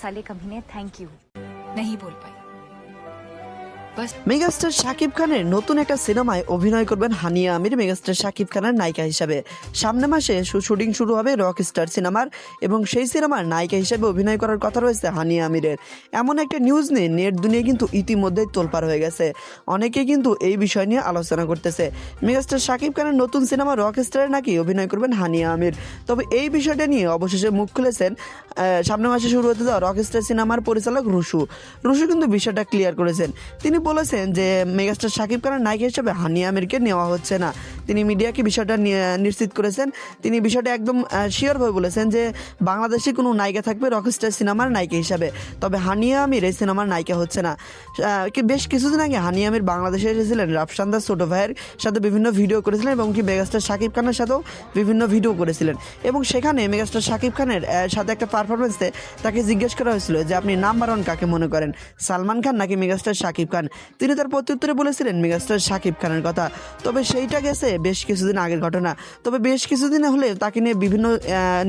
साले कमीने thank you नहीं बोल पाई बस। মেগাস্টার শাকিব খানের নতুন একটা সিনেমায় অভিনয় করবেন হানিয়া আমির মেগাস্টার শাকিব খানের নায়িকা হিসাবে। সামনে মাসে শুটিং শুরু হবে রকস্টার সিনেমার এবং সেই সিনেমার নায়িকা হিসেবে অভিনয় করার কথা রয়েছে হানিয়া আমিরের। এমন একটা নিউজ নিয়ে নেট দুনিয়া কিন্তু ইতিমধ্যেই তোলপাড় হয়ে গেছে। অনেকে কিন্তু এই বিষয় নিয়ে আলোচনা করতেছে মেগাস্টার শাকিব খানের নতুন সিনেমা রকস্টারে নাকি অভিনয় করবেন হানিয়া আমির। তবে এই বিষয়টা নিয়ে অবশেষে মুখ খুলেছেন সামনে মাসে শুরু হতে যাওয়া রকস্টার সিনেমার পরিচালক রুশু কিন্তু বিষয়টা ক্লিয়ার করেছেন। তিনি বলেছেন যে মেগাস্টার শাকিব খানের নায়িকা হিসেবে হানিয়া আমিরকে নেওয়া হচ্ছে না। তিনি মিডিয়াকে বিষয়টা নিশ্চিত করেছেন। তিনি বিষয়টা একদম শিওরভাবে বলেছেন যে বাংলাদেশে কোনো নায়িকা থাকবে রকস্টার সিনেমার নায়িকা হিসাবে, তবে হানিয়া আমির এই সিনেমার নায়িকা হচ্ছে না। বেশ কিছুদিন আগে হানিয়া আমির বাংলাদেশে এসেছিলেন রাফসানদার ছোট ভাইয়ের সাথে বিভিন্ন ভিডিও করেছিলেন এবং কি মেগাস্টার শাকিব খানের সাথেও বিভিন্ন ভিডিও করেছিলেন এবং সেখানে মেগাস্টার শাকিব খানের সাথে একটা পারফরমেন্সে তাকে জিজ্ঞেস করা হয়েছিল যে আপনি নাম্বার ওয়ান কাকে মনে করেন, সালমান খান নাকি মেগাস্টার শাকিব খান। তিনি তার প্রত্যুত্তরে বলেছিলেন মেগাস্টার শাকিব খানের কথা। তবে সেইটা গেছে বেশ কিছুদিন আগের ঘটনা। তবে বেশ কিছুদিন হলে তাকে নিয়ে বিভিন্ন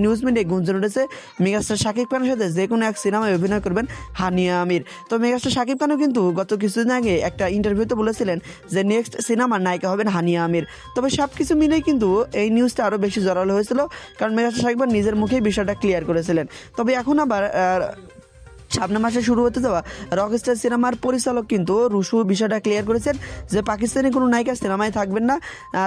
নিউজ মিডিয়ায় গুঞ্জন উঠেছে মেগাস্টার শাকিব খানের সাথে যে কোনো এক সিনেমায় অভিনয় করবেন হানিয়া আমির। তো মেগাস্টার শাকিব খানও কিন্তু গত কিছুদিন আগে একটা ইন্টারভিউতে বলেছিলেন যে নেক্সট সিনেমার নায়িকা হবেন হানিয়া আমির। তবে সব কিছু মিলেই কিন্তু এই নিউজটা আরও বেশি জোরালো হয়েছিল, কারণ মেগাস্টার শাকিব খান নিজের মুখেই বিষয়টা ক্লিয়ার করেছিলেন। তবে এখন আবার সামনে মাসে শুরু হতে যাওয়া রকস্টার সিনেমার পরিচালক কিন্তু রুশু বিষয়টা ক্লিয়ার করেছেন যে পাকিস্তানি কোনো নায়িকা সিনেমায় থাকবেন না,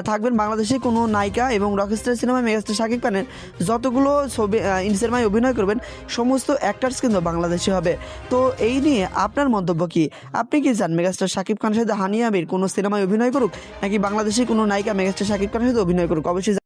থাকবেন বাংলাদেশে কোনো নায়িকা এবং রকস্টার সিনেমায় মেগাস্টার শাকিব খানের যতগুলো ছবি সিনেমায় অভিনয় করবেন সমস্ত অ্যাক্টার্স কিন্তু বাংলাদেশি হবে। তো এই নিয়ে আপনার মন্তব্য কী? আপনি কি চান মেগাস্টার শাকিব খানের সাথে হানিয়া আমির কোনো সিনেমায় অভিনয় করুক নাকি বাংলাদেশি কোনো নায়িকা মেগাস্টার শাকিব খানের সাথে অভিনয় করুক? অবশ্যই